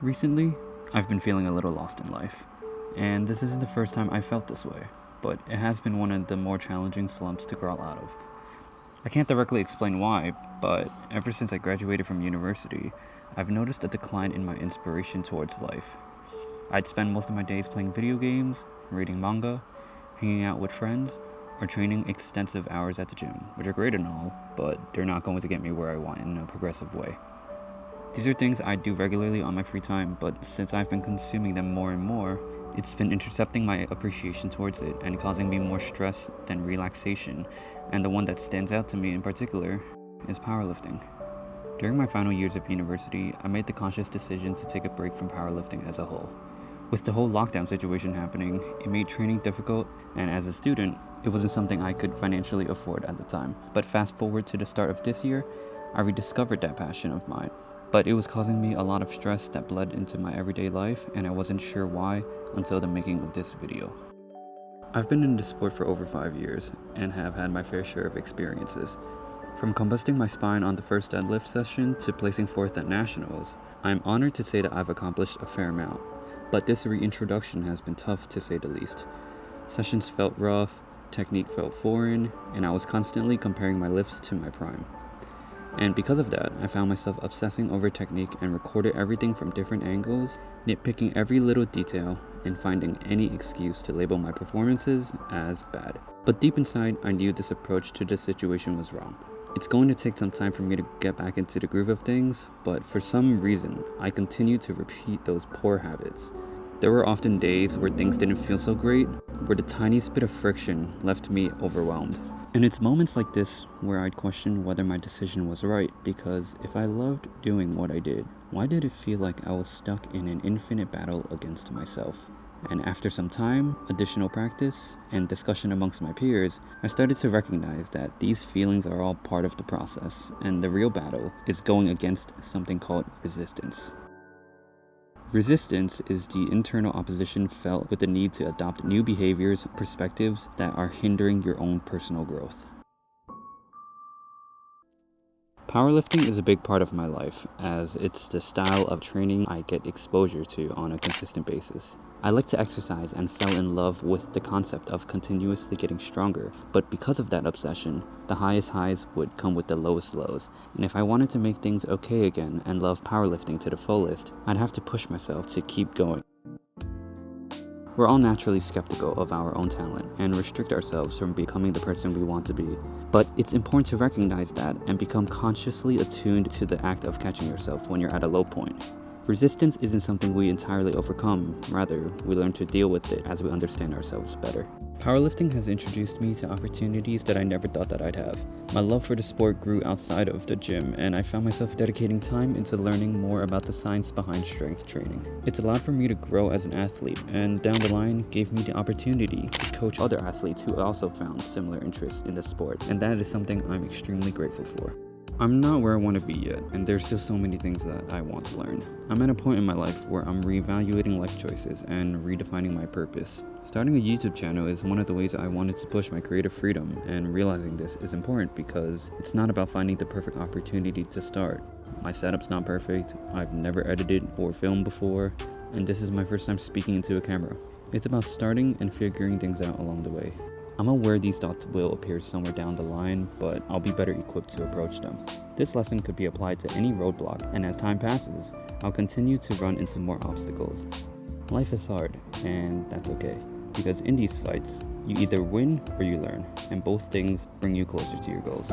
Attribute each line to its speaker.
Speaker 1: Recently, I've been feeling a little lost in life, and this isn't the first time I felt this way, but it has been one of the more challenging slumps to crawl out of. I can't directly explain why, but ever since I graduated from university, I've noticed a decline in my inspiration towards life. I'd spend most of my days playing video games, reading manga, hanging out with friends, or training extensive hours at the gym, which are great and all, but they're not going to get me where I want in a progressive way. These are things I do regularly on my free time, but since I've been consuming them more and more, it's been intercepting my appreciation towards it and causing me more stress than relaxation, and the one that stands out to me in particular is powerlifting. During my final years of university, I made the conscious decision to take a break from powerlifting as a whole. With the whole lockdown situation happening, it made training difficult, and as a student, it wasn't something I could financially afford at the time. But fast forward to the start of this year, I rediscovered that passion of mine. But it was causing me a lot of stress that bled into my everyday life, and I wasn't sure why until the making of this video. I've been in this sport for over 5 years and have had my fair share of experiences. From combusting my spine on the first deadlift session to placing fourth at nationals, I'm honored to say that I've accomplished a fair amount. But this reintroduction has been tough to say the least. Sessions felt rough, technique felt foreign, and I was constantly comparing my lifts to my prime. And because of that, I found myself obsessing over technique and recorded everything from different angles, nitpicking every little detail, and finding any excuse to label my performances as bad. But deep inside, I knew this approach to the situation was wrong. It's going to take some time for me to get back into the groove of things, but for some reason, I continue to repeat those poor habits. There were often days where things didn't feel so great, where the tiniest bit of friction left me overwhelmed. And it's moments like this where I'd question whether my decision was right, because if I loved doing what I did, why did it feel like I was stuck in an infinite battle against myself? And after some time, additional practice, and discussion amongst my peers, I started to recognize that these feelings are all part of the process, and the real battle is going against something called resistance. Resistance is the internal opposition felt with the need to adopt new behaviors, perspectives that are hindering your own personal growth. Powerlifting is a big part of my life, as it's the style of training I get exposure to on a consistent basis. I like to exercise and fell in love with the concept of continuously getting stronger, but because of that obsession, the highest highs would come with the lowest lows, and if I wanted to make things okay again and love powerlifting to the fullest, I'd have to push myself to keep going. We're all naturally skeptical of our own talent and restrict ourselves from becoming the person we want to be. But it's important to recognize that and become consciously attuned to the act of catching yourself when you're at a low point. Resistance isn't something we entirely overcome, rather, we learn to deal with it as we understand ourselves better. Powerlifting has introduced me to opportunities that I never thought that I'd have. My love for the sport grew outside of the gym, and I found myself dedicating time into learning more about the science behind strength training. It's allowed for me to grow as an athlete, and down the line gave me the opportunity to coach other athletes who also found similar interests in the sport, and that is something I'm extremely grateful for. I'm not where I want to be yet, and there's still so many things that I want to learn. I'm at a point in my life where I'm reevaluating life choices and redefining my purpose. Starting a YouTube channel is one of the ways I wanted to push my creative freedom, and realizing this is important because it's not about finding the perfect opportunity to start. My setup's not perfect, I've never edited or filmed before, and this is my first time speaking into a camera. It's about starting and figuring things out along the way. I'm aware these thoughts will appear somewhere down the line, but I'll be better equipped to approach them. This lesson could be applied to any roadblock, and as time passes, I'll continue to run into more obstacles. Life is hard, and that's okay, because in these fights, you either win or you learn, and both things bring you closer to your goals.